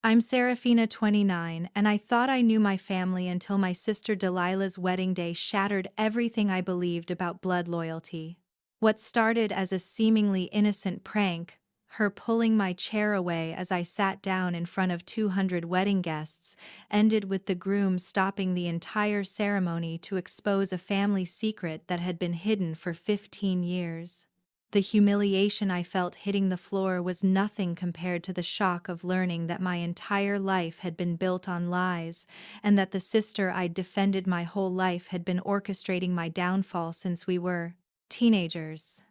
I'm Serafina 29, and I thought I knew my family until my sister Delilah's wedding day shattered everything I believed about blood loyalty. What started as a seemingly innocent prank, her pulling my chair away as I sat down in front of 200 wedding guests, ended with the groom stopping the entire ceremony to expose a family secret that had been hidden for 15 years. The humiliation I felt hitting the floor was nothing compared to the shock of learning that my entire life had been built on lies, and that the sister I'd defended my whole life had been orchestrating my downfall since we were teenagers.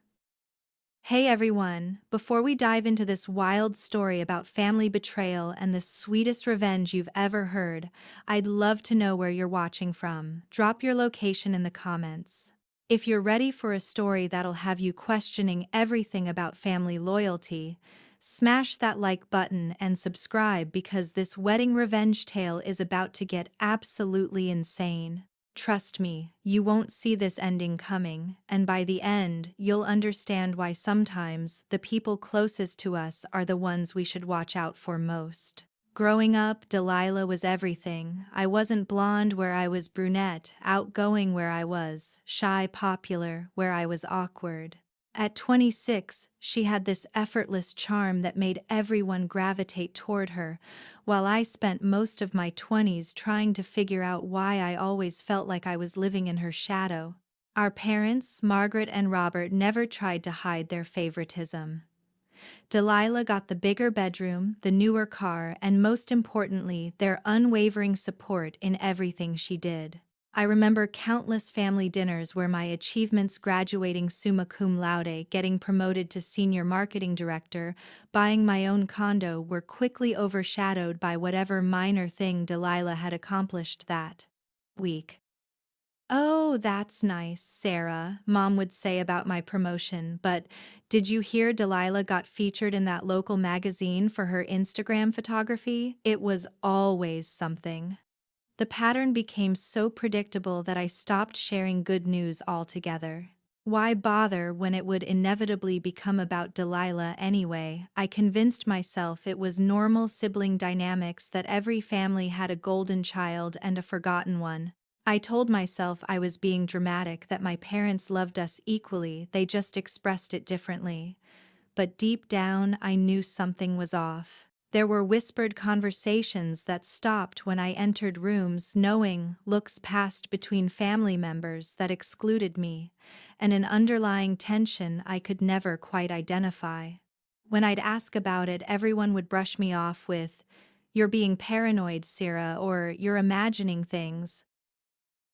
Hey everyone, before we dive into this wild story about family betrayal and the sweetest revenge you've ever heard, I'd love to know where you're watching from. Drop your location in the comments. If you're ready for a story that'll have you questioning everything about family loyalty, smash that like button and subscribe because this wedding revenge tale is about to get absolutely insane. Trust me, you won't see this ending coming, and by the end, you'll understand why sometimes the people closest to us are the ones we should watch out for most. Growing up, Delilah was everything. I wasn't blonde where I was brunette, outgoing where I was, shy popular where I was awkward. At 26, she had this effortless charm that made everyone gravitate toward her, while I spent most of my 20s trying to figure out why I always felt like I was living in her shadow. Our parents, Margaret and Robert, never tried to hide their favoritism. Delilah got the bigger bedroom, the newer car, and most importantly, their unwavering support in everything she did. I remember countless family dinners where my achievements graduating summa cum laude, getting promoted to senior marketing director, buying my own condo were quickly overshadowed by whatever minor thing Delilah had accomplished that week. "Oh, that's nice, Sarah," Mom would say about my promotion, but did you hear Delilah got featured in that local magazine for her Instagram photography? It was always something. The pattern became so predictable that I stopped sharing good news altogether. Why bother when it would inevitably become about Delilah anyway? I convinced myself it was normal sibling dynamics, that every family had a golden child and a forgotten one. I told myself I was being dramatic, that my parents loved us equally, they just expressed it differently. But deep down, I knew something was off. There were whispered conversations that stopped when I entered rooms, knowing looks passed between family members that excluded me, and an underlying tension I could never quite identify. When I'd ask about it, everyone would brush me off with, "You're being paranoid, Sarah," or "You're imagining things."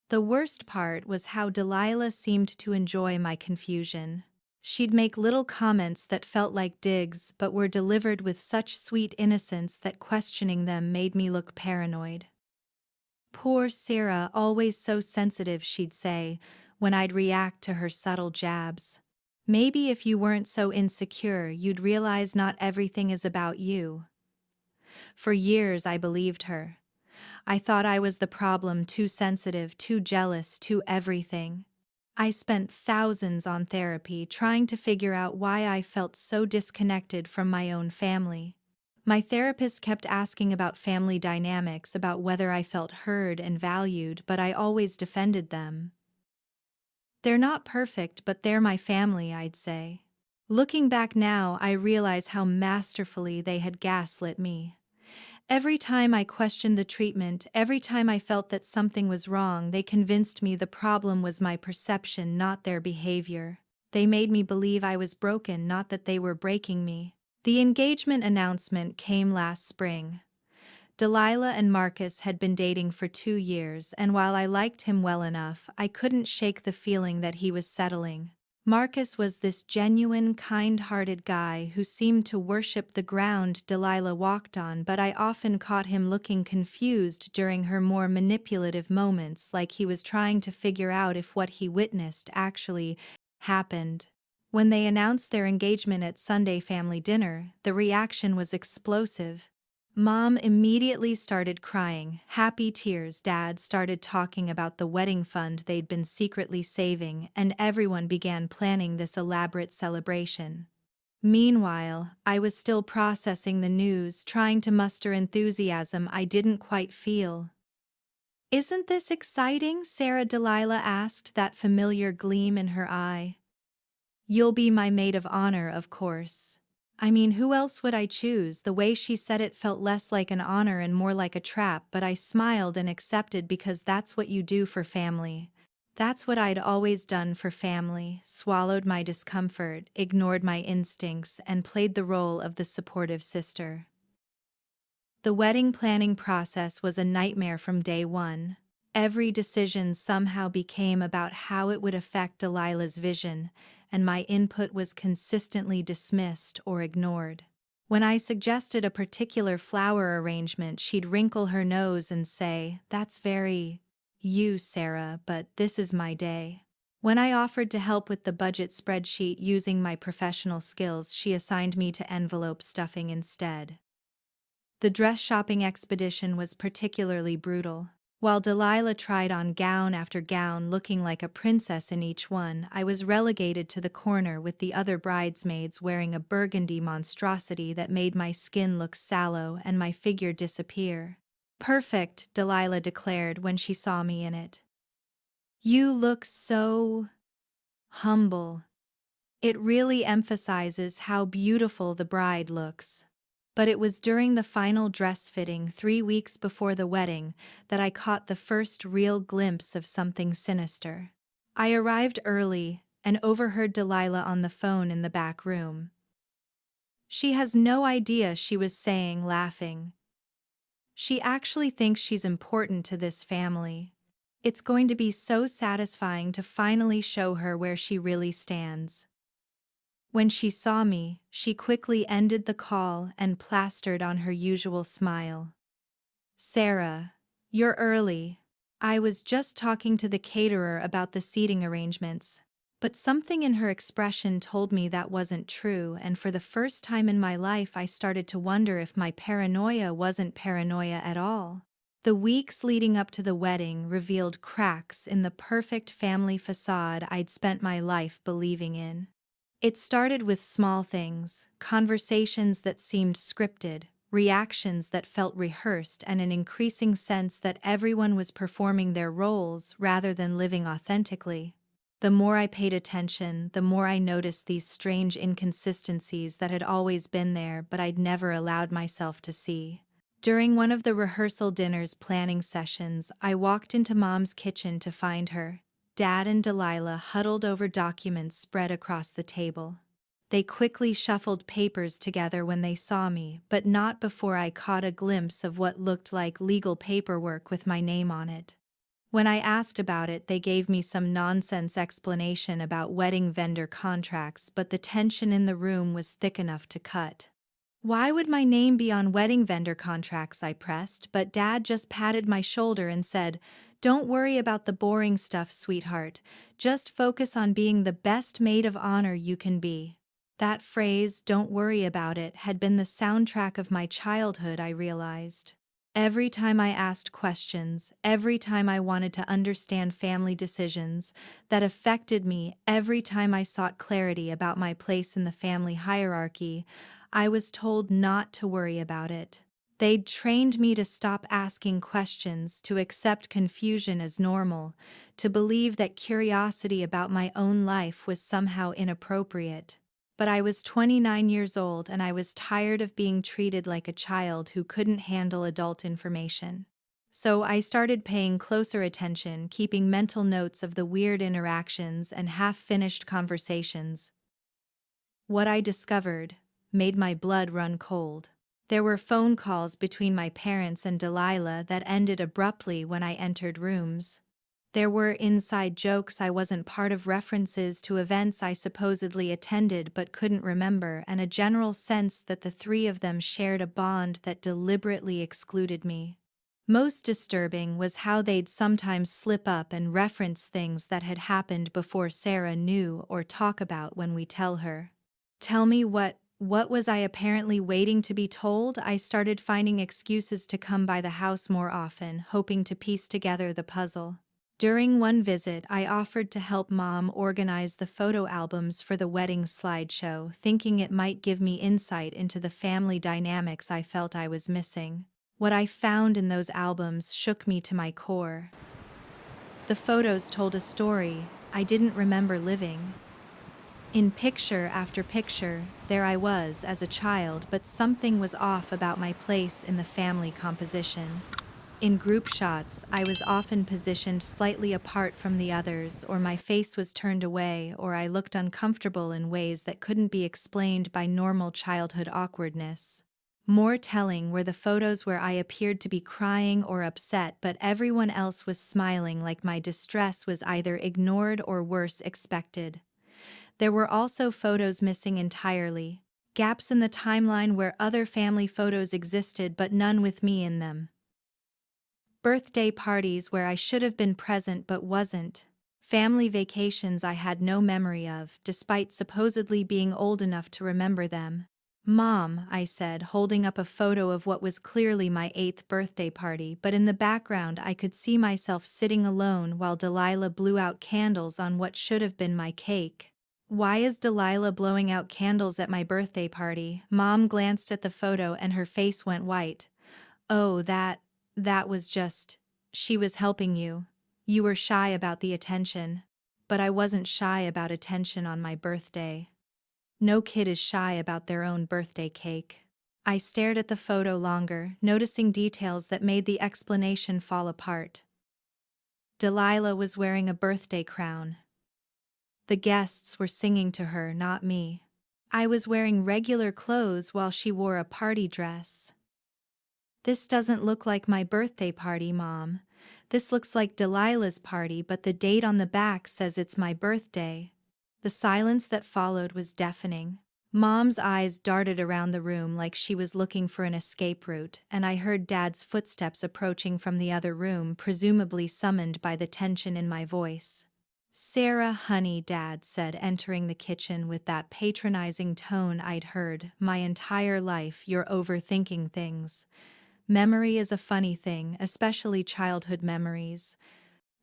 The worst part was how Delilah seemed to enjoy my confusion. She'd make little comments that felt like digs but were delivered with such sweet innocence that questioning them made me look paranoid. "Poor Sarah, always so sensitive," she'd say, when I'd react to her subtle jabs. "Maybe if you weren't so insecure, you'd realize not everything is about you." For years I believed her. I thought I was the problem, too sensitive, too jealous, too everything. I spent thousands on therapy trying to figure out why I felt so disconnected from my own family. My therapist kept asking about family dynamics, about whether I felt heard and valued, but I always defended them. "They're not perfect, but they're my family," I'd say. Looking back now, I realize how masterfully they had gaslit me. Every time I questioned the treatment, every time I felt that something was wrong, they convinced me the problem was my perception, not their behavior. They made me believe I was broken, not that they were breaking me. The engagement announcement came last spring. Delilah and Marcus had been dating for 2 years, and while I liked him well enough, I couldn't shake the feeling that he was settling. Marcus was this genuine, kind-hearted guy who seemed to worship the ground Delilah walked on, but I often caught him looking confused during her more manipulative moments, like he was trying to figure out if what he witnessed actually happened. When they announced their engagement at Sunday family dinner, the reaction was explosive. Mom immediately started crying, happy tears. Dad started talking about the wedding fund they'd been secretly saving, and everyone began planning this elaborate celebration. Meanwhile, I was still processing the news, trying to muster enthusiasm I didn't quite feel. "Isn't this exciting?" Sarah Delilah asked, that familiar gleam in her eye. "You'll be my maid of honor, of course." I mean, who else would I choose? The way she said it felt less like an honor and more like a trap, but I smiled and accepted because that's what you do for family. That's what I'd always done for family, swallowed my discomfort, ignored my instincts, and played the role of the supportive sister. The wedding planning process was a nightmare from day one. Every decision somehow became about how it would affect Delilah's vision, and my input was consistently dismissed or ignored. When I suggested a particular flower arrangement, she'd wrinkle her nose and say, "That's very you, Sarah, but this is my day." When I offered to help with the budget spreadsheet using my professional skills, she assigned me to envelope stuffing instead. The dress shopping expedition was particularly brutal. While Delilah tried on gown after gown looking like a princess in each one, I was relegated to the corner with the other bridesmaids wearing a burgundy monstrosity that made my skin look sallow and my figure disappear. "Perfect," Delilah declared when she saw me in it. "You look so humble." It really emphasizes how beautiful the bride looks. But it was during the final dress fitting 3 weeks before the wedding that I caught the first real glimpse of something sinister. I arrived early and overheard Delilah on the phone in the back room. "She has no idea," she was saying, laughing. "She actually thinks she's important to this family. It's going to be so satisfying to finally show her where she really stands." When she saw me, she quickly ended the call and plastered on her usual smile. "Sarah, you're early. I was just talking to the caterer about the seating arrangements." But something in her expression told me that wasn't true, and for the first time in my life I started to wonder if my paranoia wasn't paranoia at all. The weeks leading up to the wedding revealed cracks in the perfect family facade I'd spent my life believing in. It started with small things, conversations that seemed scripted, reactions that felt rehearsed, and an increasing sense that everyone was performing their roles rather than living authentically. The more I paid attention, the more I noticed these strange inconsistencies that had always been there but I'd never allowed myself to see. During one of the rehearsal dinner's planning sessions, I walked into Mom's kitchen to find her, Dad and Delilah huddled over documents spread across the table. They quickly shuffled papers together when they saw me, but not before I caught a glimpse of what looked like legal paperwork with my name on it. When I asked about it, they gave me some nonsense explanation about wedding vendor contracts, but the tension in the room was thick enough to cut. "Why would my name be on wedding vendor contracts?" I pressed, but Dad just patted my shoulder and said, "Don't worry about the boring stuff, sweetheart. Just focus on being the best maid of honor you can be." That phrase, "don't worry about it," had been the soundtrack of my childhood, I realized. Every time I asked questions, every time I wanted to understand family decisions that affected me, every time I sought clarity about my place in the family hierarchy, I was told not to worry about it. They'd trained me to stop asking questions, to accept confusion as normal, to believe that curiosity about my own life was somehow inappropriate. But I was 29 years old and I was tired of being treated like a child who couldn't handle adult information. So I started paying closer attention, keeping mental notes of the weird interactions and half-finished conversations. What I discovered made my blood run cold. There were phone calls between my parents and Delilah that ended abruptly when I entered rooms. There were inside jokes I wasn't part of, references to events I supposedly attended but couldn't remember, and a general sense that the three of them shared a bond that deliberately excluded me. Most disturbing was how they'd sometimes slip up and reference things that had happened before Sarah knew or talk about when we tell her. Tell me what was I apparently waiting to be told? I started finding excuses to come by the house more often, hoping to piece together the puzzle. During one visit, I offered to help Mom organize the photo albums for the wedding slideshow, thinking it might give me insight into the family dynamics I felt I was missing. What I found in those albums shook me to my core. The photos told a story I didn't remember living. In picture after picture, there I was as a child, but something was off about my place in the family composition. In group shots, I was often positioned slightly apart from the others, or my face was turned away, or I looked uncomfortable in ways that couldn't be explained by normal childhood awkwardness. More telling were the photos where I appeared to be crying or upset, but everyone else was smiling, like my distress was either ignored or worse, expected. There were also photos missing entirely, gaps in the timeline where other family photos existed but none with me in them. Birthday parties where I should have been present but wasn't. Family vacations I had no memory of, despite supposedly being old enough to remember them. "Mom," I said, holding up a photo of what was clearly my 8th birthday party, but in the background I could see myself sitting alone while Delilah blew out candles on what should have been my cake. "Why is Delilah blowing out candles at my birthday party?" Mom glanced at the photo and her face went white. "Oh, that was just, she was helping you. You were shy about the attention." But I wasn't shy about attention on my birthday. No kid is shy about their own birthday cake. I stared at the photo longer, noticing details that made the explanation fall apart. Delilah was wearing a birthday crown. The guests were singing to her, not me. I was wearing regular clothes while she wore a party dress. "This doesn't look like my birthday party, Mom. This looks like Delilah's party, but the date on the back says it's my birthday." The silence that followed was deafening. Mom's eyes darted around the room like she was looking for an escape route, and I heard Dad's footsteps approaching from the other room, presumably summoned by the tension in my voice. "Sarah, honey," Dad said, entering the kitchen with that patronizing tone I'd heard my entire life, "you're overthinking things." Memory is a funny thing, especially childhood memories.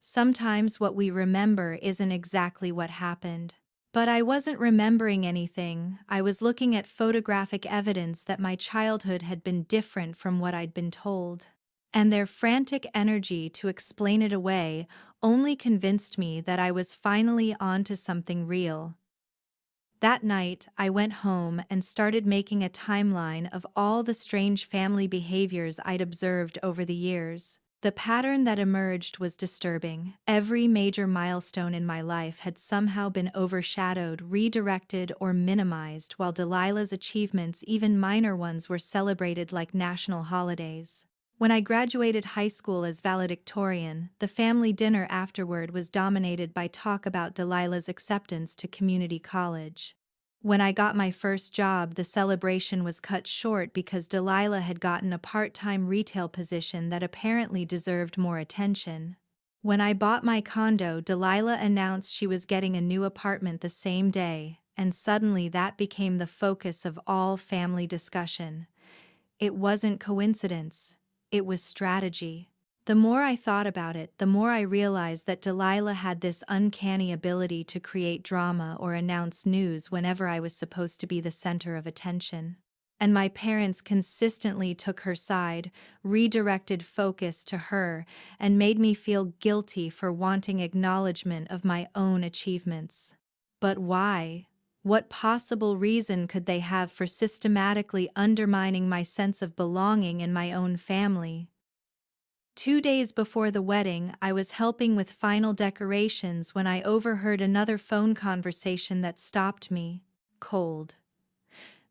Sometimes what we remember isn't exactly what happened. But I wasn't remembering anything. I was looking at photographic evidence that my childhood had been different from what I'd been told. And their frantic energy to explain it away only convinced me that I was finally onto something real. That night, I went home and started making a timeline of all the strange family behaviors I'd observed over the years. The pattern that emerged was disturbing. Every major milestone in my life had somehow been overshadowed, redirected, or minimized, while Delilah's achievements, even minor ones, were celebrated like national holidays. When I graduated high school as valedictorian, the family dinner afterward was dominated by talk about Delilah's acceptance to community college. When I got my first job, the celebration was cut short because Delilah had gotten a part-time retail position that apparently deserved more attention. When I bought my condo, Delilah announced she was getting a new apartment the same day, and suddenly that became the focus of all family discussion. It wasn't coincidence. It was strategy. The more I thought about it, the more I realized that Delilah had this uncanny ability to create drama or announce news whenever I was supposed to be the center of attention. And my parents consistently took her side, redirected focus to her, and made me feel guilty for wanting acknowledgement of my own achievements. But why? What possible reason could they have for systematically undermining my sense of belonging in my own family? 2 days before the wedding, I was helping with final decorations when I overheard another phone conversation that stopped me, cold.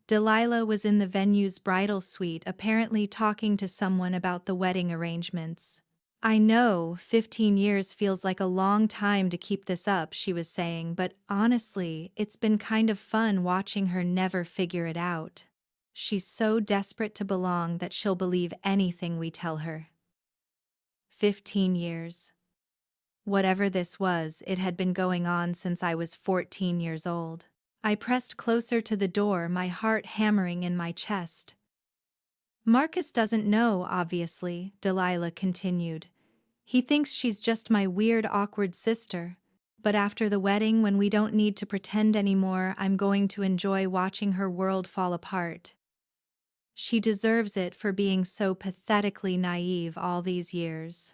Delilah was in the venue's bridal suite, apparently talking to someone about the wedding arrangements. "I know, 15 years feels like a long time to keep this up," she was saying, "but honestly, it's been kind of fun watching her never figure it out. She's so desperate to belong that she'll believe anything we tell her." 15 years. Whatever this was, it had been going on since I was 14 years old. I pressed closer to the door, my heart hammering in my chest. "Marcus doesn't know, obviously," Delilah continued. He thinks she's just my weird, awkward sister. But after the wedding, when we don't need to pretend anymore, I'm going to enjoy watching her world fall apart. She deserves it for being so pathetically naive all these years.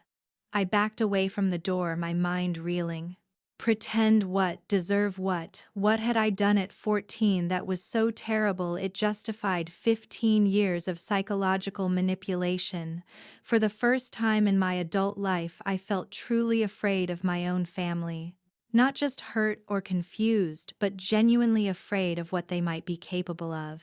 I backed away from the door, my mind reeling. Pretend what? Deserve what? What had I done at 14 that was so terrible it justified 15 years of psychological manipulation? For the first time in my adult life, I felt truly afraid of my own family. Not just hurt or confused, but genuinely afraid of what they might be capable of.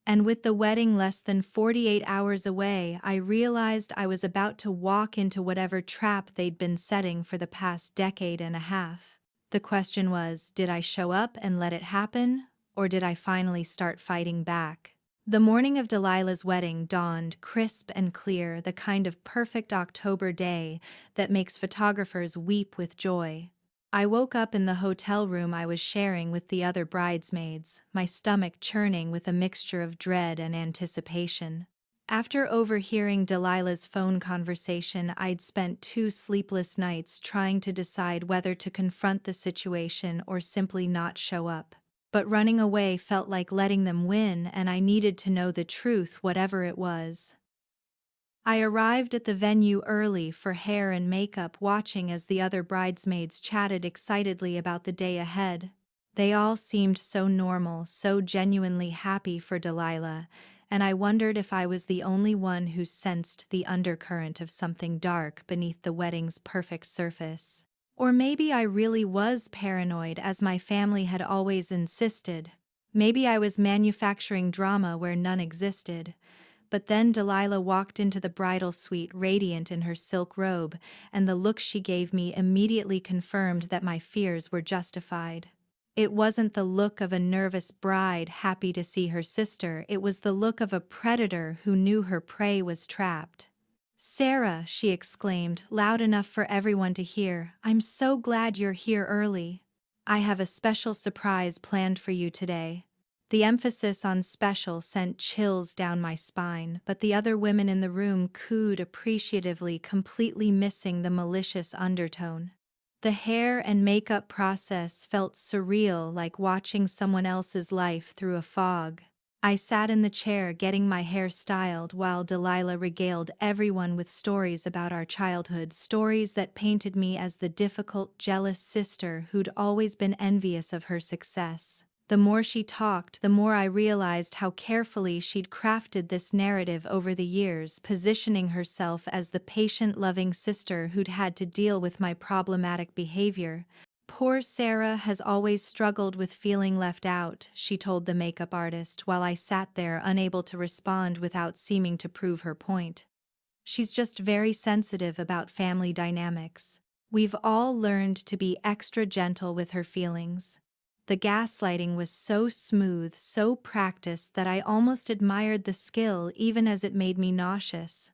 And with the wedding less than 48 hours away, I realized I was about to walk into whatever trap they'd been setting for the past decade and a half. The question was, did I show up and let it happen, or did I finally start fighting back? The morning of Delilah's wedding dawned crisp and clear, the kind of perfect October day that makes photographers weep with joy. I woke up in the hotel room I was sharing with the other bridesmaids, my stomach churning with a mixture of dread and anticipation. After overhearing Delilah's phone conversation, I'd spent 2 sleepless nights trying to decide whether to confront the situation or simply not show up. But running away felt like letting them win, and I needed to know the truth, whatever it was. I arrived at the venue early for hair and makeup, watching as the other bridesmaids chatted excitedly about the day ahead. They all seemed so normal, so genuinely happy for Delilah, and I wondered if I was the only one who sensed the undercurrent of something dark beneath the wedding's perfect surface. Or maybe I really was paranoid, as my family had always insisted. Maybe I was manufacturing drama where none existed. But then Delilah walked into the bridal suite radiant in her silk robe, and the look she gave me immediately confirmed that my fears were justified. It wasn't the look of a nervous bride happy to see her sister, it was the look of a predator who knew her prey was trapped. "Sarah," she exclaimed, loud enough for everyone to hear, "I'm so glad you're here early. I have a special surprise planned for you today." The emphasis on special sent chills down my spine, but the other women in the room cooed appreciatively, completely missing the malicious undertone. The hair and makeup process felt surreal, like watching someone else's life through a fog. I sat in the chair getting my hair styled while Delilah regaled everyone with stories about our childhood, stories that painted me as the difficult, jealous sister who'd always been envious of her success. The more she talked, the more I realized how carefully she'd crafted this narrative over the years, positioning herself as the patient, loving sister who'd had to deal with my problematic behavior. "Poor Sarah has always struggled with feeling left out," she told the makeup artist, while I sat there unable to respond without seeming to prove her point. "She's just very sensitive about family dynamics. We've all learned to be extra gentle with her feelings." The gaslighting was so smooth, so practiced that I almost admired the skill even as it made me nauseous.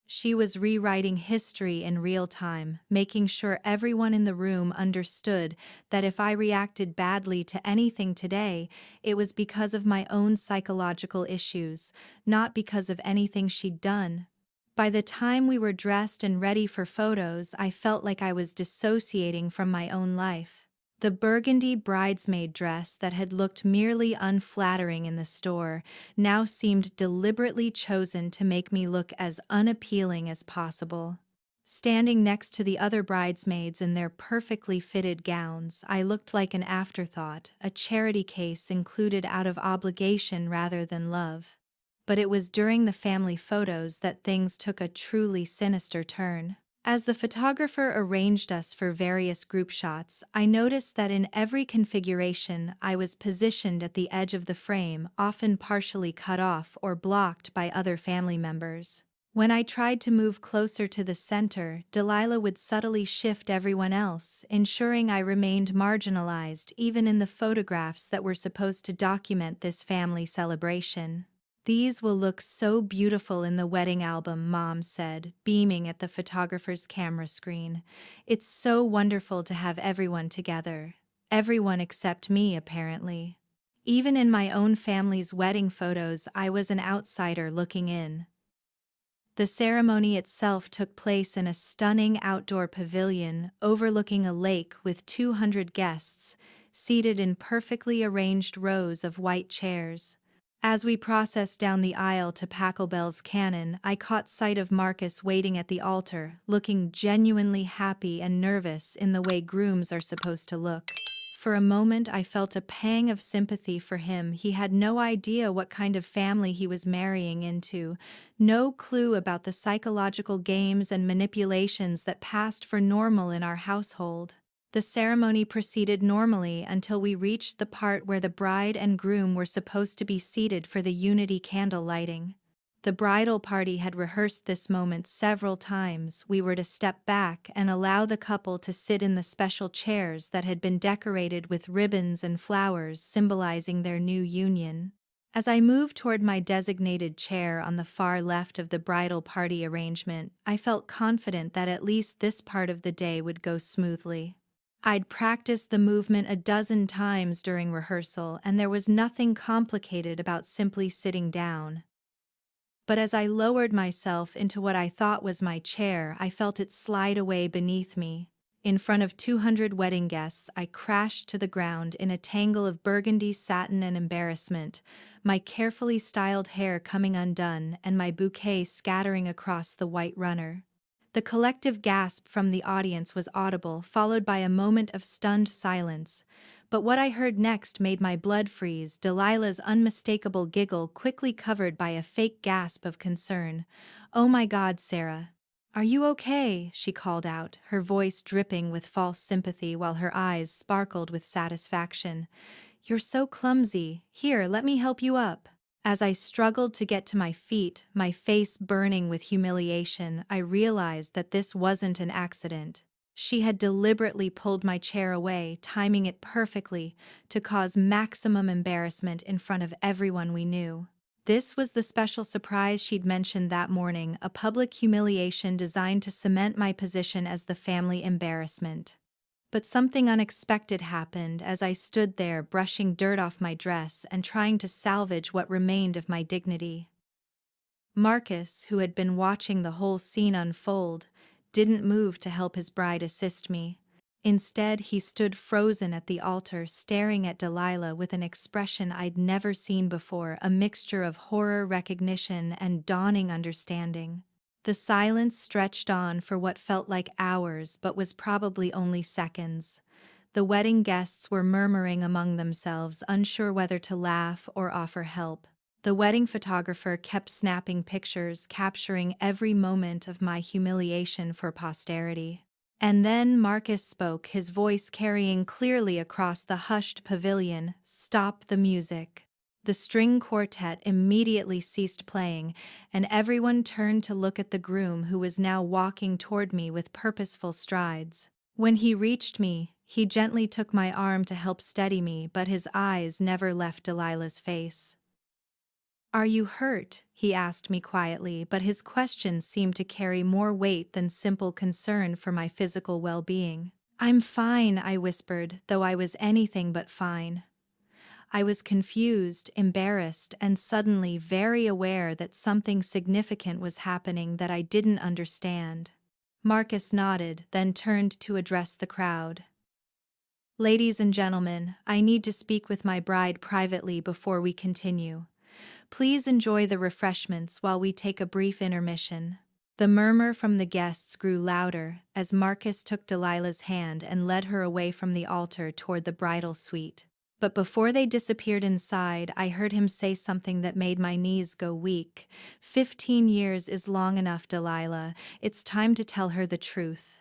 She was rewriting history in real time, making sure everyone in the room understood that if I reacted badly to anything today, it was because of my own psychological issues, not because of anything she'd done. By the time we were dressed and ready for photos, I felt like I was dissociating from my own life. The burgundy bridesmaid dress that had looked merely unflattering in the store now seemed deliberately chosen to make me look as unappealing as possible. Standing next to the other bridesmaids in their perfectly fitted gowns, I looked like an afterthought, a charity case included out of obligation rather than love. But it was during the family photos that things took a truly sinister turn. As the photographer arranged us for various group shots, I noticed that in every configuration I was positioned at the edge of the frame, often partially cut off or blocked by other family members. When I tried to move closer to the center, Delilah would subtly shift everyone else, ensuring I remained marginalized even in the photographs that were supposed to document this family celebration. "These will look so beautiful in the wedding album," Mom said, beaming at the photographer's camera screen. "It's so wonderful to have everyone together. Everyone except me, apparently. Even in my own family's wedding photos, I was an outsider looking in." The ceremony itself took place in a stunning outdoor pavilion overlooking a lake with 200 guests, seated in perfectly arranged rows of white chairs. As we processed down the aisle to Pachelbel's cannon, I caught sight of Marcus waiting at the altar, looking genuinely happy and nervous in the way grooms are supposed to look. For a moment I felt a pang of sympathy for him. He had no idea what kind of family he was marrying into, no clue about the psychological games and manipulations that passed for normal in our household. The ceremony proceeded normally until we reached the part where the bride and groom were supposed to be seated for the unity candle lighting. The bridal party had rehearsed this moment several times. We were to step back and allow the couple to sit in the special chairs that had been decorated with ribbons and flowers symbolizing their new union. As I moved toward my designated chair on the far left of the bridal party arrangement, I felt confident that at least this part of the day would go smoothly. I'd practiced the movement a dozen times during rehearsal, and there was nothing complicated about simply sitting down. But as I lowered myself into what I thought was my chair, I felt it slide away beneath me. In front of 200 wedding guests, I crashed to the ground in a tangle of burgundy satin and embarrassment, my carefully styled hair coming undone and my bouquet scattering across the white runner. The collective gasp from the audience was audible, followed by a moment of stunned silence. But what I heard next made my blood freeze, Delilah's unmistakable giggle quickly covered by a fake gasp of concern. "Oh my God, Sarah. Are you okay?" she called out, her voice dripping with false sympathy while her eyes sparkled with satisfaction. "You're so clumsy. Here, let me help you up." As I struggled to get to my feet, my face burning with humiliation, I realized that this wasn't an accident. She had deliberately pulled my chair away, timing it perfectly to cause maximum embarrassment in front of everyone we knew. This was the special surprise she'd mentioned that morning, a public humiliation designed to cement my position as the family embarrassment. But something unexpected happened as I stood there brushing dirt off my dress and trying to salvage what remained of my dignity. Marcus, who had been watching the whole scene unfold, didn't move to help his bride assist me. Instead, he stood frozen at the altar, staring at Delilah with an expression I'd never seen before, a mixture of horror, recognition, and dawning understanding. The silence stretched on for what felt like hours but was probably only seconds. The wedding guests were murmuring among themselves, unsure whether to laugh or offer help. The wedding photographer kept snapping pictures, capturing every moment of my humiliation for posterity. And then Marcus spoke, his voice carrying clearly across the hushed pavilion, "Stop the music." The string quartet immediately ceased playing, and everyone turned to look at the groom, who was now walking toward me with purposeful strides. When he reached me, he gently took my arm to help steady me, but his eyes never left Delilah's face. "Are you hurt?" he asked me quietly, but his question seemed to carry more weight than simple concern for my physical well-being. "I'm fine," I whispered, though I was anything but fine. I was confused, embarrassed, and suddenly very aware that something significant was happening that I didn't understand. Marcus nodded, then turned to address the crowd. "Ladies and gentlemen, I need to speak with my bride privately before we continue. Please enjoy the refreshments while we take a brief intermission." The murmur from the guests grew louder as Marcus took Delilah's hand and led her away from the altar toward the bridal suite. But before they disappeared inside, I heard him say something that made my knees go weak. 15 years is long enough, Delilah. It's time to tell her the truth."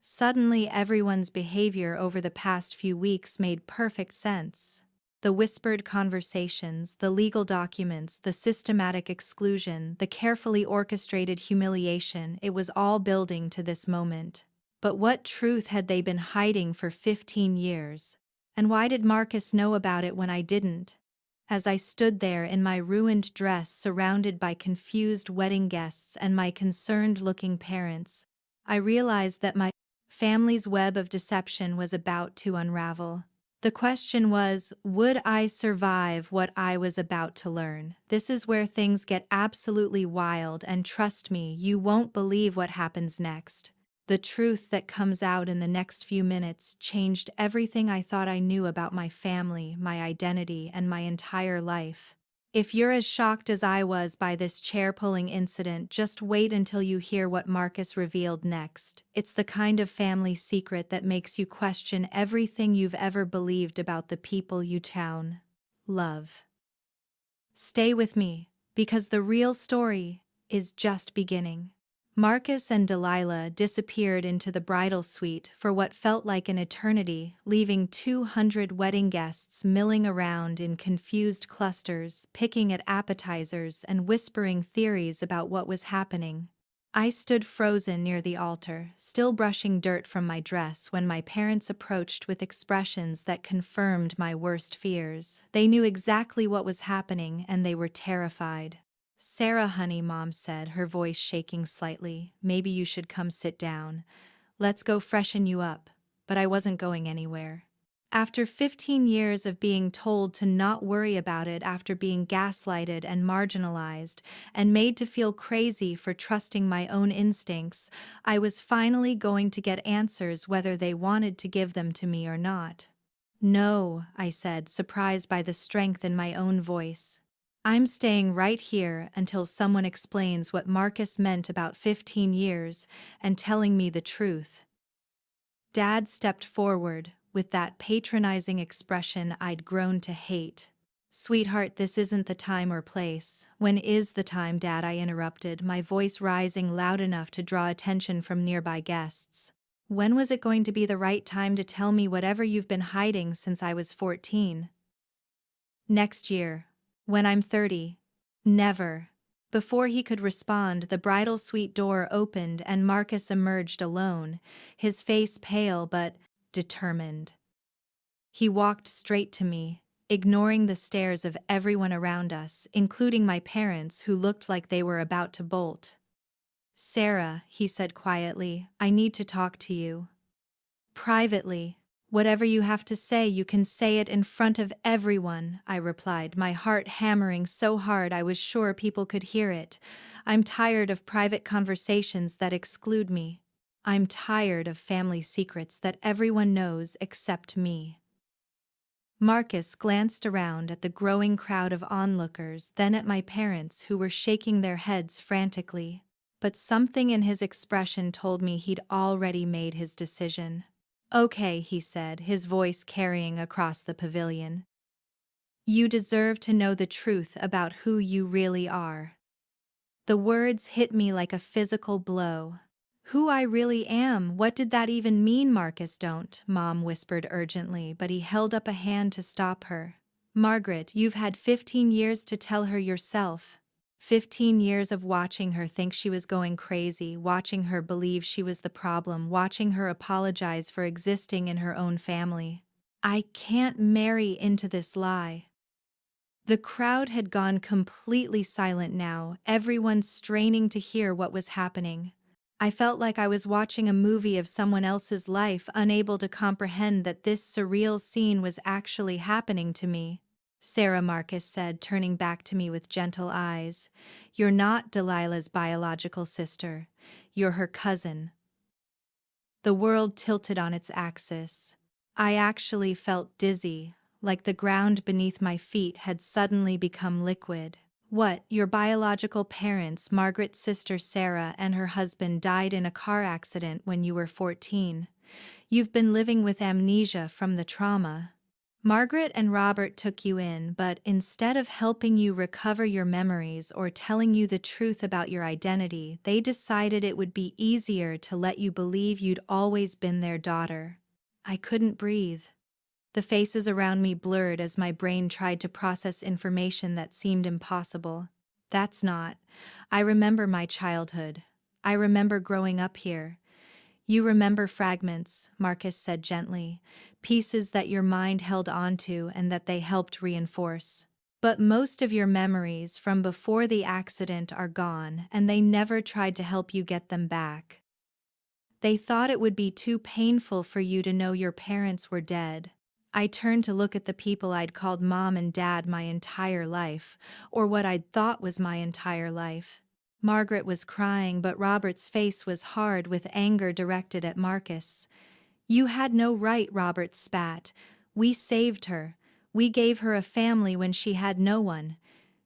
Suddenly, everyone's behavior over the past few weeks made perfect sense. The whispered conversations, the legal documents, the systematic exclusion, the carefully orchestrated humiliation, it was all building to this moment. But what truth had they been hiding for 15 years? And why did Marcus know about it when I didn't? As I stood there in my ruined dress surrounded by confused wedding guests and my concerned-looking parents, I realized that my family's web of deception was about to unravel. The question was, would I survive what I was about to learn? This is where things get absolutely wild, and trust me, you won't believe what happens next. The truth that comes out in the next few minutes changed everything I thought I knew about my family, my identity, and my entire life. If you're as shocked as I was by this chair-pulling incident, just wait until you hear what Marcus revealed next. It's the kind of family secret that makes you question everything you've ever believed about the people you love. Stay with me, because the real story is just beginning. Marcus and Delilah disappeared into the bridal suite for what felt like an eternity, leaving 200 wedding guests milling around in confused clusters, picking at appetizers and whispering theories about what was happening. I stood frozen near the altar, still brushing dirt from my dress when my parents approached with expressions that confirmed my worst fears. They knew exactly what was happening and they were terrified. "Sarah, honey," Mom said, her voice shaking slightly, "maybe you should come sit down. Let's go freshen you up." But I wasn't going anywhere. After 15 years of being told to not worry about it, after being gaslighted and marginalized, and made to feel crazy for trusting my own instincts, I was finally going to get answers whether they wanted to give them to me or not. "No," I said, surprised by the strength in my own voice. "I'm staying right here until someone explains what Marcus meant about 15 years and telling me the truth." Dad stepped forward, with that patronizing expression I'd grown to hate. "Sweetheart, this isn't the time or place." "When is the time, Dad?" I interrupted, my voice rising loud enough to draw attention from nearby guests. "When was it going to be the right time to tell me whatever you've been hiding since I was 14? "Next year. When I'm 30. "Never." Before he could respond, the bridal suite door opened and Marcus emerged alone, his face pale but determined. He walked straight to me, ignoring the stares of everyone around us, including my parents who looked like they were about to bolt. "Sarah," he said quietly, "I need to talk to you. Privately." "Whatever you have to say, you can say it in front of everyone," I replied, my heart hammering so hard I was sure people could hear it. "I'm tired of private conversations that exclude me. I'm tired of family secrets that everyone knows except me." Marcus glanced around at the growing crowd of onlookers, then at my parents who were shaking their heads frantically. But something in his expression told me he'd already made his decision. "Okay," he said, his voice carrying across the pavilion. "You deserve to know the truth about who you really are." The words hit me like a physical blow. "Who I really am? What did that even mean, Marcus?" "Don't," Mom whispered urgently, but he held up a hand to stop her. "Margaret, you've had 15 years to tell her yourself. 15 years of watching her think she was going crazy, watching her believe she was the problem, watching her apologize for existing in her own family. I can't marry into this lie." The crowd had gone completely silent now, everyone straining to hear what was happening. I felt like I was watching a movie of someone else's life, unable to comprehend that this surreal scene was actually happening to me. "Sarah," Marcus said, turning back to me with gentle eyes, "you're not Delilah's biological sister. You're her cousin." The world tilted on its axis. I actually felt dizzy, like the ground beneath my feet had suddenly become liquid. "What, your biological parents, Margaret's sister Sarah and her husband, died in a car accident when you were 14. You've been living with amnesia from the trauma. Margaret and Robert took you in, but instead of helping you recover your memories or telling you the truth about your identity, they decided it would be easier to let you believe you'd always been their daughter." I couldn't breathe. The faces around me blurred as my brain tried to process information that seemed impossible. "That's not. I remember my childhood. I remember growing up here." "You remember fragments," Marcus said gently, "pieces that your mind held onto and that they helped reinforce. But most of your memories from before the accident are gone, and they never tried to help you get them back. They thought it would be too painful for you to know your parents were dead." I turned to look at the people I'd called mom and dad my entire life, or what I'd thought was my entire life. Margaret was crying, but Robert's face was hard with anger directed at Marcus. "You had no right," Robert spat. "We saved her. We gave her a family when she had no one."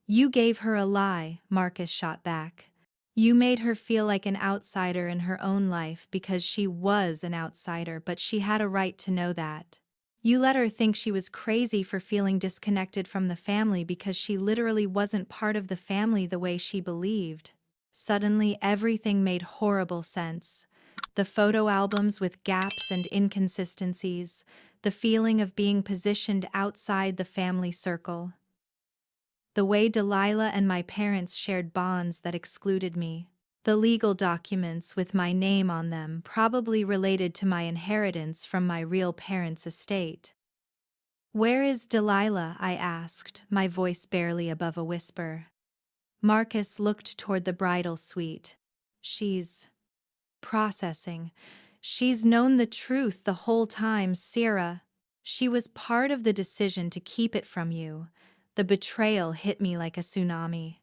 "You gave her a lie," Marcus shot back. "You made her feel like an outsider in her own life because she was an outsider, but she had a right to know that. You let her think she was crazy for feeling disconnected from the family because she literally wasn't part of the family the way she believed." Suddenly, everything made horrible sense. The photo albums with gaps and inconsistencies, the feeling of being positioned outside the family circle. The way Delilah and my parents shared bonds that excluded me. The legal documents with my name on them probably related to my inheritance from my real parents' estate. "Where is Delilah?" I asked, my voice barely above a whisper. Marcus looked toward the bridal suite. "She's processing. She's known the truth the whole time, Sierra. She was part of the decision to keep it from you." The betrayal hit me like a tsunami.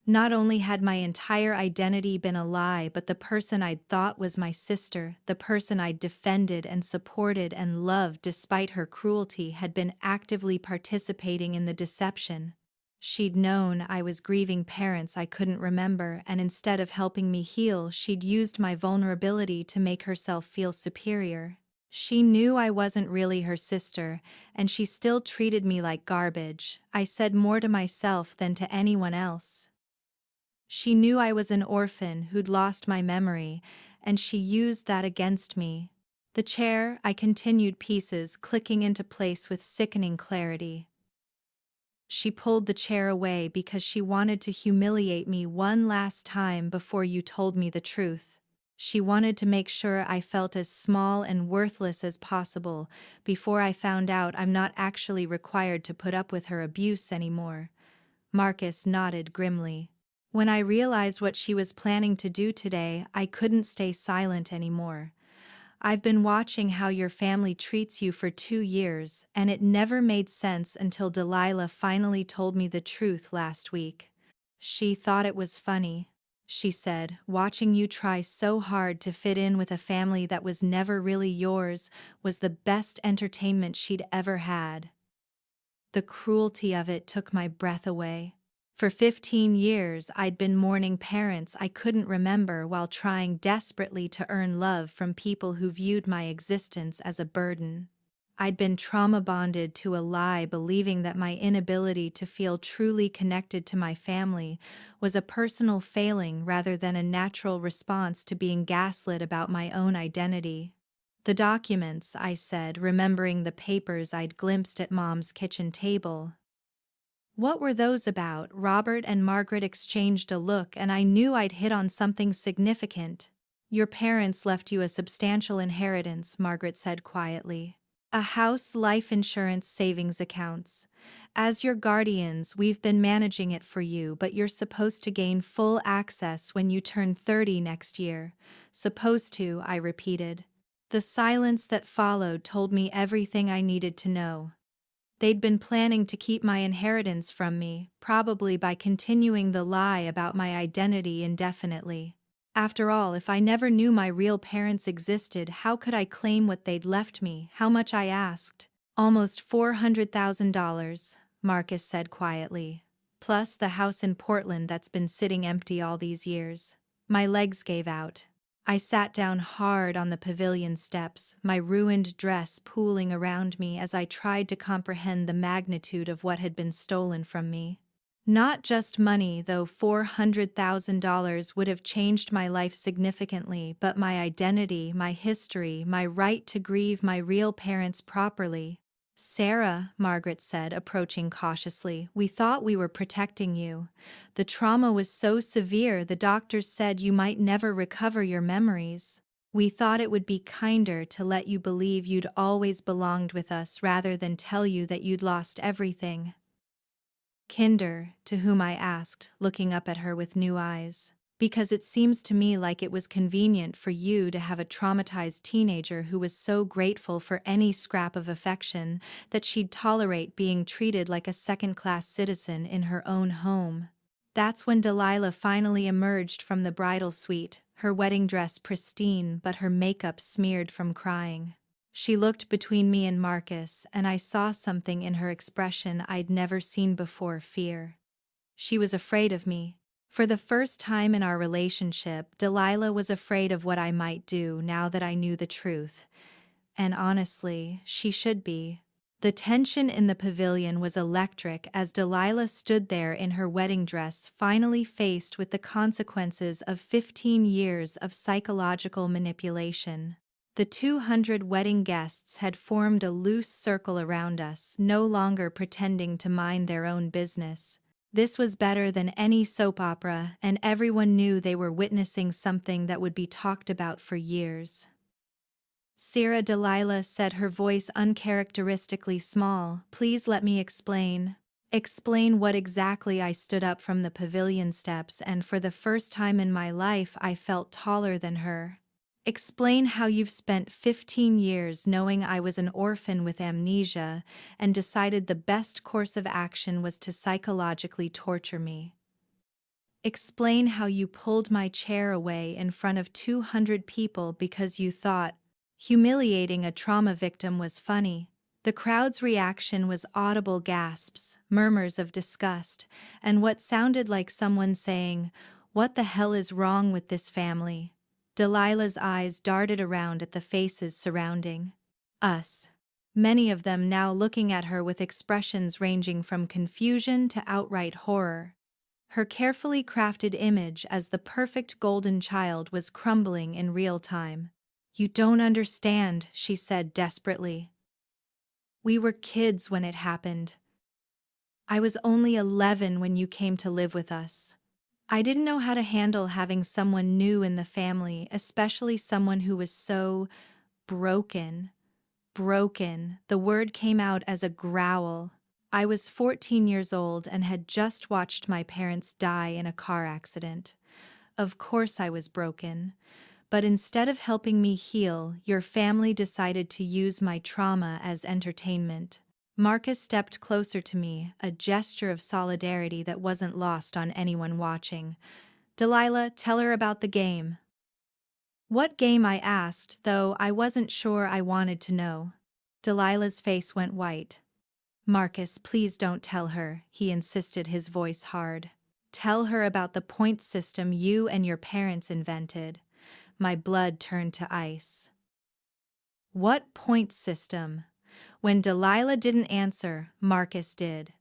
Not only had my entire identity been a lie, but the person I'd thought was my sister, the person I'd defended and supported and loved despite her cruelty, had been actively participating in the deception. She'd known I was grieving parents I couldn't remember, and instead of helping me heal, she'd used my vulnerability to make herself feel superior. She knew I wasn't really her sister, and she still treated me like garbage. I said more to myself than to anyone else. She knew I was an orphan who'd lost my memory, and she used that against me. The chair, I continued, pieces clicking into place with sickening clarity. She pulled the chair away because she wanted to humiliate me one last time before you told me the truth. She wanted to make sure I felt as small and worthless as possible before I found out I'm not actually required to put up with her abuse anymore. Marcus nodded grimly. When I realized what she was planning to do today, I couldn't stay silent anymore. "I've been watching how your family treats you for 2 years, and it never made sense until Delilah finally told me the truth last week. She thought it was funny," she said. "Watching you try so hard to fit in with a family that was never really yours was the best entertainment she'd ever had." The cruelty of it took my breath away. For 15 years, I'd been mourning parents I couldn't remember while trying desperately to earn love from people who viewed my existence as a burden. I'd been trauma bonded to a lie, believing that my inability to feel truly connected to my family was a personal failing rather than a natural response to being gaslit about my own identity. "The documents," I said, remembering the papers I'd glimpsed at Mom's kitchen table. "What were those about?" Robert and Margaret exchanged a look, and I knew I'd hit on something significant. "Your parents left you a substantial inheritance," Margaret said quietly. "A house, life insurance, savings accounts. As your guardians, we've been managing it for you, but you're supposed to gain full access when you turn 30 next year." "Supposed to," I repeated. The silence that followed told me everything I needed to know. They'd been planning to keep my inheritance from me, probably by continuing the lie about my identity indefinitely. After all, if I never knew my real parents existed, how could I claim what they'd left me? How much, I asked. "Almost $400,000, Marcus said quietly. "Plus the house in Portland that's been sitting empty all these years." My legs gave out. I sat down hard on the pavilion steps, my ruined dress pooling around me as I tried to comprehend the magnitude of what had been stolen from me. Not just money, though $400,000 would have changed my life significantly, but my identity, my history, my right to grieve my real parents properly. "Sarah," Margaret said, approaching cautiously, "we thought we were protecting you. The trauma was so severe the doctors said you might never recover your memories. We thought it would be kinder to let you believe you'd always belonged with us rather than tell you that you'd lost everything." "Kinder," to whom I asked, looking up at her with new eyes. Because it seems to me like it was convenient for you to have a traumatized teenager who was so grateful for any scrap of affection that she'd tolerate being treated like a second-class citizen in her own home. That's when Delilah finally emerged from the bridal suite, her wedding dress pristine but her makeup smeared from crying. She looked between me and Marcus, and I saw something in her expression I'd never seen before: fear. She was afraid of me. For the first time in our relationship, Delilah was afraid of what I might do now that I knew the truth. And honestly, she should be. The tension in the pavilion was electric as Delilah stood there in her wedding dress, finally faced with the consequences of 15 years of psychological manipulation. The 200 wedding guests had formed a loose circle around us, no longer pretending to mind their own business. This was better than any soap opera, and everyone knew they were witnessing something that would be talked about for years. Sarah, Delilah said, her voice uncharacteristically small. Please let me explain. Explain what exactly? I stood up from the pavilion steps, and for the first time in my life I felt taller than her. Explain how you've spent 15 years knowing I was an orphan with amnesia and decided the best course of action was to psychologically torture me. Explain how you pulled my chair away in front of 200 people because you thought humiliating a trauma victim was funny. The crowd's reaction was audible gasps, murmurs of disgust, and what sounded like someone saying, "What the hell is wrong with this family?" Delilah's eyes darted around at the faces surrounding us, many of them now looking at her with expressions ranging from confusion to outright horror. Her carefully crafted image as the perfect golden child was crumbling in real time. "You don't understand," she said desperately. "We were kids when it happened. I was only 11 when you came to live with us. I didn't know how to handle having someone new in the family, especially someone who was so broken." Broken, the word came out as a growl. I was 14 years old and had just watched my parents die in a car accident. Of course I was broken. But instead of helping me heal, your family decided to use my trauma as entertainment. Marcus stepped closer to me, a gesture of solidarity that wasn't lost on anyone watching. "Delilah, tell her about the game." "What game?" I asked, though I wasn't sure I wanted to know. Delilah's face went white. "Marcus, please don't tell her," he insisted, his voice hard. "Tell her about the point system you and your parents invented." My blood turned to ice. "What point system?" When Delilah didn't answer, Marcus did.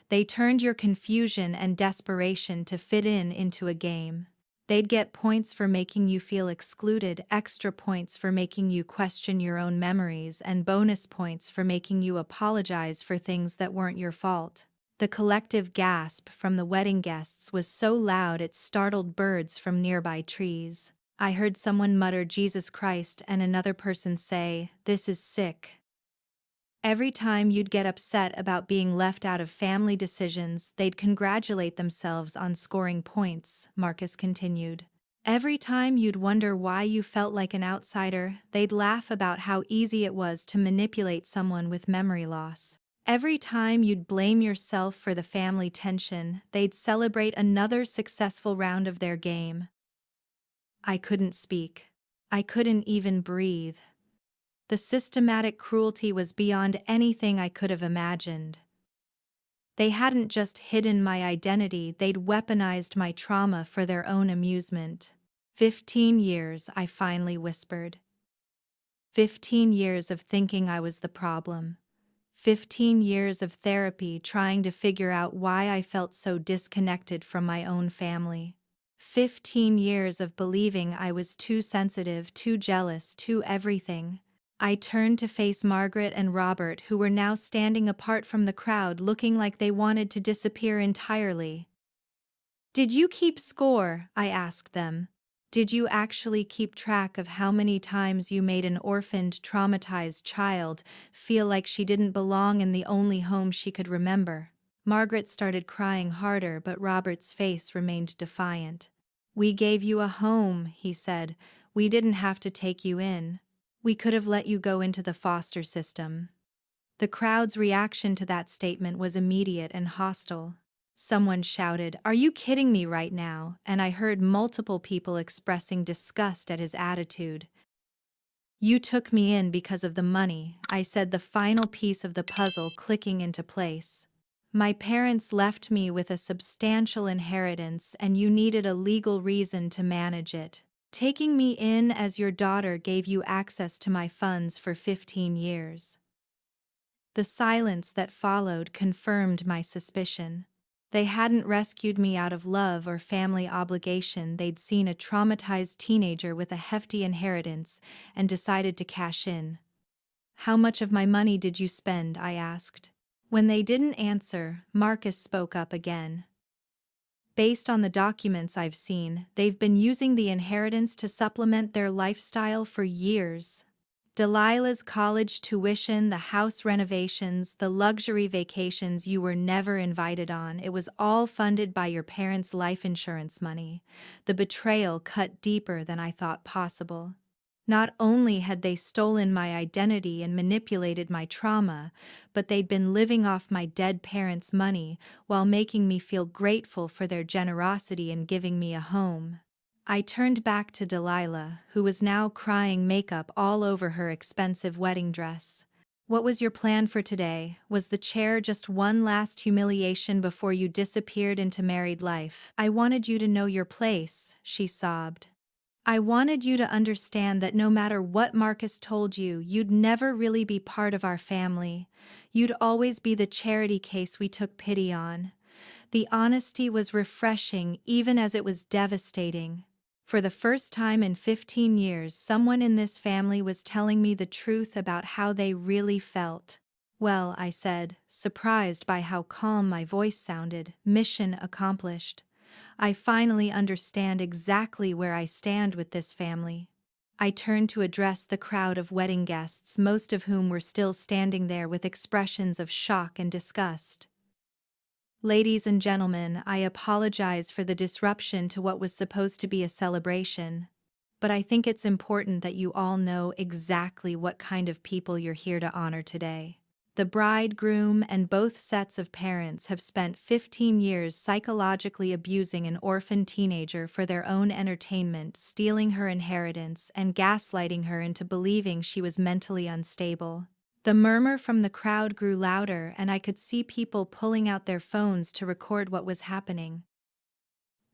"They turned your confusion and desperation to fit into a game. They'd get points for making you feel excluded, extra points for making you question your own memories, and bonus points for making you apologize for things that weren't your fault." The collective gasp from the wedding guests was so loud it startled birds from nearby trees. I heard someone mutter, "Jesus Christ," and another person say, "This is sick." Every time you'd get upset about being left out of family decisions, they'd congratulate themselves on scoring points, Marcus continued. Every time you'd wonder why you felt like an outsider, they'd laugh about how easy it was to manipulate someone with memory loss. Every time you'd blame yourself for the family tension, they'd celebrate another successful round of their game. I couldn't speak. I couldn't even breathe. The systematic cruelty was beyond anything I could have imagined. They hadn't just hidden my identity, they'd weaponized my trauma for their own amusement. 15 years, I finally whispered. 15 years of thinking I was the problem. 15 years of therapy trying to figure out why I felt so disconnected from my own family. 15 years of believing I was too sensitive, too jealous, too everything. I turned to face Margaret and Robert, who were now standing apart from the crowd, looking like they wanted to disappear entirely. "Did you keep score?" I asked them. "Did you actually keep track of how many times you made an orphaned, traumatized child feel like she didn't belong in the only home she could remember?" Margaret started crying harder, but Robert's face remained defiant. "We gave you a home," he said. "We didn't have to take you in. We could have let you go into the foster system." The crowd's reaction to that statement was immediate and hostile. Someone shouted, "Are you kidding me right now?" And I heard multiple people expressing disgust at his attitude. "You took me in because of the money," I said, the final piece of the puzzle clicking into place. "My parents left me with a substantial inheritance and you needed a legal reason to manage it. Taking me in as your daughter gave you access to my funds for 15 years. The silence that followed confirmed my suspicion. They hadn't rescued me out of love or family obligation. They'd seen a traumatized teenager with a hefty inheritance and decided to cash in. "How much of my money did you spend?" I asked. When they didn't answer, Marcus spoke up again. "Based on the documents I've seen, they've been using the inheritance to supplement their lifestyle for years. Delilah's college tuition, the house renovations, the luxury vacations you were never invited on, it was all funded by your parents' life insurance money." The betrayal cut deeper than I thought possible. Not only had they stolen my identity and manipulated my trauma, but they'd been living off my dead parents' money while making me feel grateful for their generosity in giving me a home. I turned back to Delilah, who was now crying makeup all over her expensive wedding dress. "What was your plan for today? Was the chair just one last humiliation before you disappeared into married life?" "I wanted you to know your place," she sobbed. "I wanted you to understand that no matter what Marcus told you, you'd never really be part of our family. You'd always be the charity case we took pity on." The honesty was refreshing even as it was devastating. For the first time in 15 years, someone in this family was telling me the truth about how they really felt. "Well," I said, surprised by how calm my voice sounded, "mission accomplished. I finally understand exactly where I stand with this family." I turned to address the crowd of wedding guests, most of whom were still standing there with expressions of shock and disgust. "Ladies and gentlemen, I apologize for the disruption to what was supposed to be a celebration, but I think it's important that you all know exactly what kind of people you're here to honor today. The bride, groom, and both sets of parents have spent 15 years psychologically abusing an orphan teenager for their own entertainment, stealing her inheritance, and gaslighting her into believing she was mentally unstable." The murmur from the crowd grew louder, and I could see people pulling out their phones to record what was happening.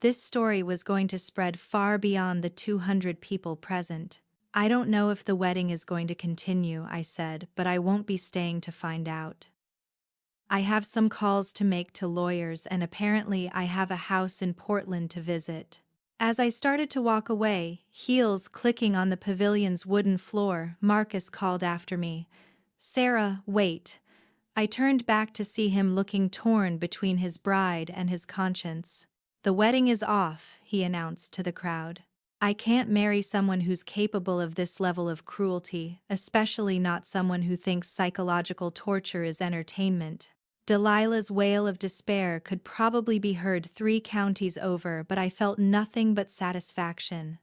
This story was going to spread far beyond the 200 people present. "I don't know if the wedding is going to continue," I said, "but I won't be staying to find out. I have some calls to make to lawyers, and apparently I have a house in Portland to visit." As I started to walk away, heels clicking on the pavilion's wooden floor, Marcus called after me, "Sarah, wait." I turned back to see him looking torn between his bride and his conscience. "The wedding is off," he announced to the crowd. "I can't marry someone who's capable of this level of cruelty, especially not someone who thinks psychological torture is entertainment." Delilah's wail of despair could probably be heard 3 counties over, but I felt nothing but satisfaction.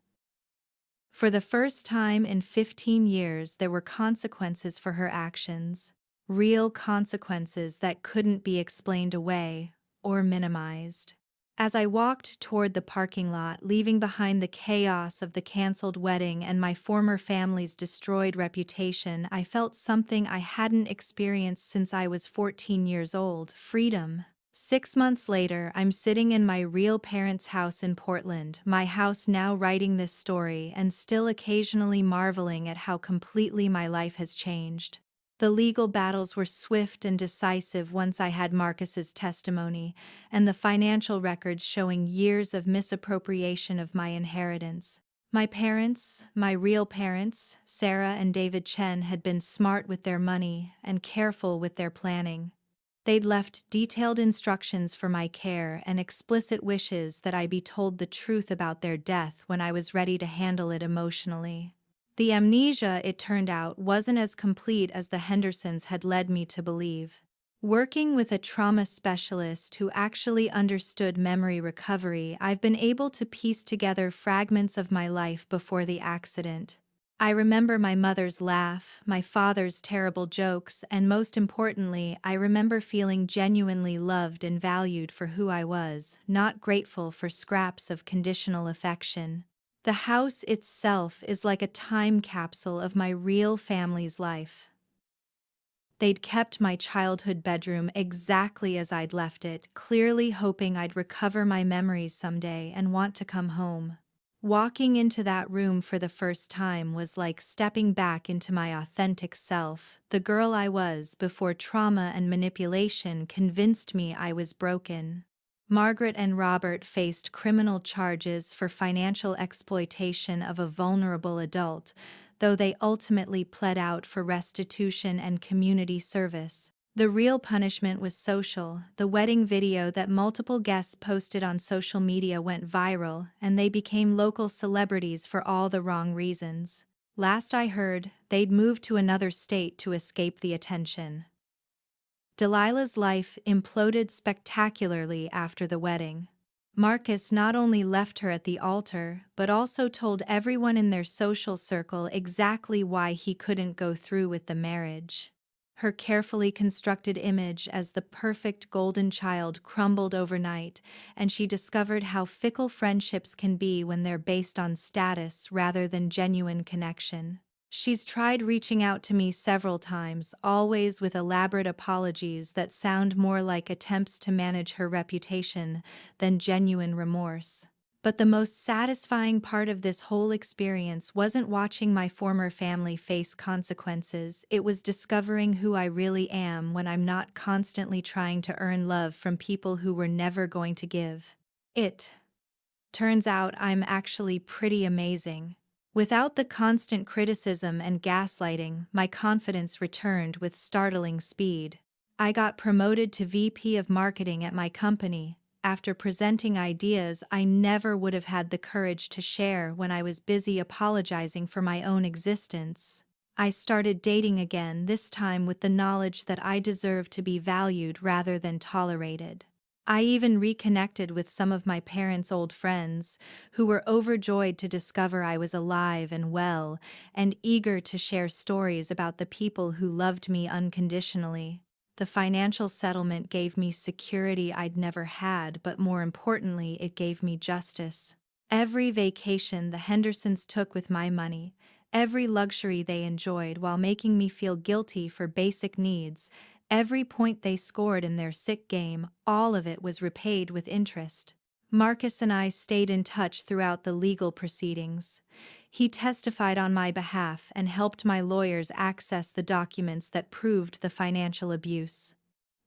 For the first time in 15 years, there were consequences for her actions. Real consequences that couldn't be explained away or minimized. As I walked toward the parking lot, leaving behind the chaos of the canceled wedding and my former family's destroyed reputation, I felt something I hadn't experienced since I was 14 years old: freedom. 6 months later, I'm sitting in my real parents' house in Portland, my house now, writing this story and still occasionally marveling at how completely my life has changed. The legal battles were swift and decisive once I had Marcus's testimony and the financial records showing years of misappropriation of my inheritance. My parents, my real parents, Sarah and David Chen, had been smart with their money and careful with their planning. They'd left detailed instructions for my care and explicit wishes that I be told the truth about their death when I was ready to handle it emotionally. The amnesia, it turned out, wasn't as complete as the Hendersons had led me to believe. Working with a trauma specialist who actually understood memory recovery, I've been able to piece together fragments of my life before the accident. I remember my mother's laugh, my father's terrible jokes, and most importantly, I remember feeling genuinely loved and valued for who I was, not grateful for scraps of conditional affection. The house itself is like a time capsule of my real family's life. They'd kept my childhood bedroom exactly as I'd left it, clearly hoping I'd recover my memories someday and want to come home. Walking into that room for the first time was like stepping back into my authentic self, the girl I was before trauma and manipulation convinced me I was broken. Margaret and Robert faced criminal charges for financial exploitation of a vulnerable adult, though they ultimately pled out for restitution and community service. The real punishment was social. The wedding video that multiple guests posted on social media went viral, and they became local celebrities for all the wrong reasons. Last I heard, they'd moved to another state to escape the attention. Delilah's life imploded spectacularly after the wedding. Marcus not only left her at the altar, but also told everyone in their social circle exactly why he couldn't go through with the marriage. Her carefully constructed image as the perfect golden child crumbled overnight, and she discovered how fickle friendships can be when they're based on status rather than genuine connection. She's tried reaching out to me several times, always with elaborate apologies that sound more like attempts to manage her reputation than genuine remorse. But the most satisfying part of this whole experience wasn't watching my former family face consequences, it was discovering who I really am when I'm not constantly trying to earn love from people who were never going to give. It turns out I'm actually pretty amazing. Without the constant criticism and gaslighting, my confidence returned with startling speed. I got promoted to VP of marketing at my company, after presenting ideas I never would have had the courage to share when I was busy apologizing for my own existence. I started dating again, this time with the knowledge that I deserved to be valued rather than tolerated. I even reconnected with some of my parents' old friends, who were overjoyed to discover I was alive and well, and eager to share stories about the people who loved me unconditionally. The financial settlement gave me security I'd never had, but more importantly, it gave me justice. Every vacation the Hendersons took with my money, every luxury they enjoyed while making me feel guilty for basic needs, every point they scored in their sick game, all of it was repaid with interest. Marcus and I stayed in touch throughout the legal proceedings. He testified on my behalf and helped my lawyers access the documents that proved the financial abuse.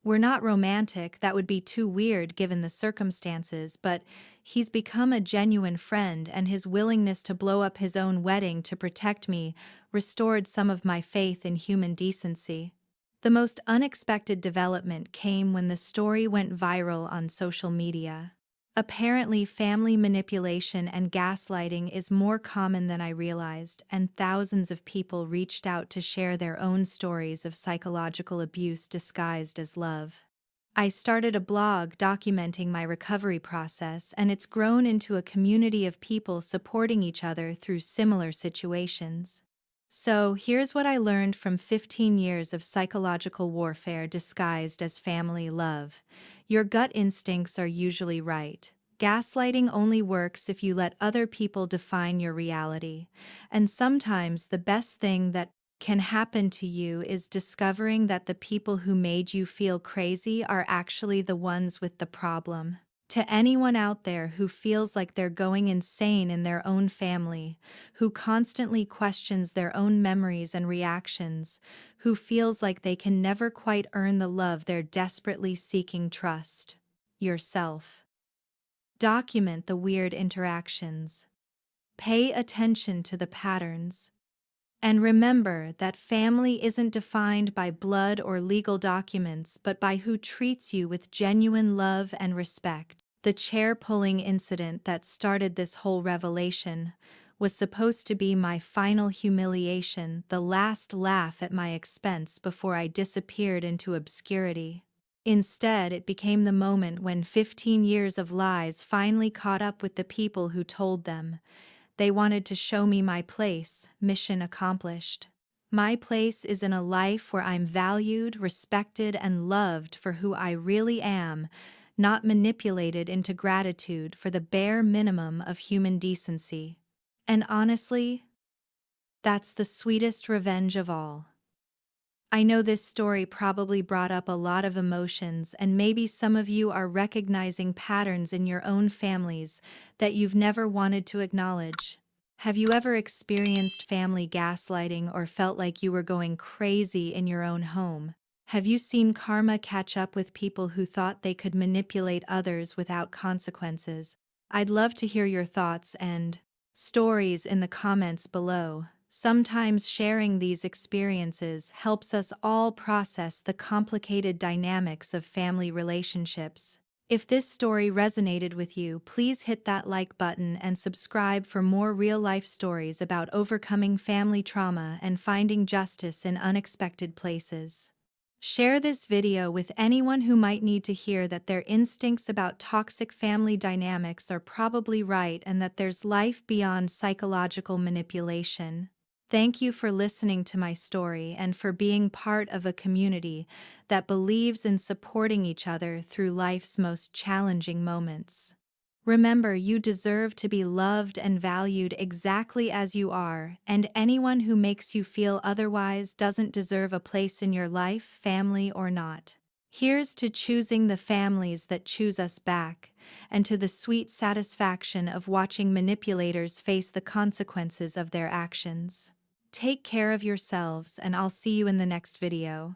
We're not romantic, that would be too weird given the circumstances, but he's become a genuine friend, and his willingness to blow up his own wedding to protect me restored some of my faith in human decency. The most unexpected development came when the story went viral on social media. Apparently, family manipulation and gaslighting is more common than I realized, and thousands of people reached out to share their own stories of psychological abuse disguised as love. I started a blog documenting my recovery process, and it's grown into a community of people supporting each other through similar situations. So, here's what I learned from 15 years of psychological warfare disguised as family love. Your gut instincts are usually right. Gaslighting only works if you let other people define your reality. And sometimes the best thing that can happen to you is discovering that the people who made you feel crazy are actually the ones with the problem. To anyone out there who feels like they're going insane in their own family, who constantly questions their own memories and reactions, who feels like they can never quite earn the love they're desperately seeking, trust yourself. Document the weird interactions. Pay attention to the patterns. And remember that family isn't defined by blood or legal documents, but by who treats you with genuine love and respect. The chair-pulling incident that started this whole revelation was supposed to be my final humiliation, the last laugh at my expense before I disappeared into obscurity. Instead, it became the moment when 15 years of lies finally caught up with the people who told them. They wanted to show me my place, mission accomplished. My place is in a life where I'm valued, respected, and loved for who I really am, not manipulated into gratitude for the bare minimum of human decency. And honestly, that's the sweetest revenge of all. I know this story probably brought up a lot of emotions, and maybe some of you are recognizing patterns in your own families that you've never wanted to acknowledge. Have you ever experienced family gaslighting or felt like you were going crazy in your own home? Have you seen karma catch up with people who thought they could manipulate others without consequences? I'd love to hear your thoughts and stories in the comments below. Sometimes sharing these experiences helps us all process the complicated dynamics of family relationships. If this story resonated with you, please hit that like button and subscribe for more real-life stories about overcoming family trauma and finding justice in unexpected places. Share this video with anyone who might need to hear that their instincts about toxic family dynamics are probably right and that there's life beyond psychological manipulation. Thank you for listening to my story and for being part of a community that believes in supporting each other through life's most challenging moments. Remember, you deserve to be loved and valued exactly as you are, and anyone who makes you feel otherwise doesn't deserve a place in your life, family or not. Here's to choosing the families that choose us back, and to the sweet satisfaction of watching manipulators face the consequences of their actions. Take care of yourselves, and I'll see you in the next video.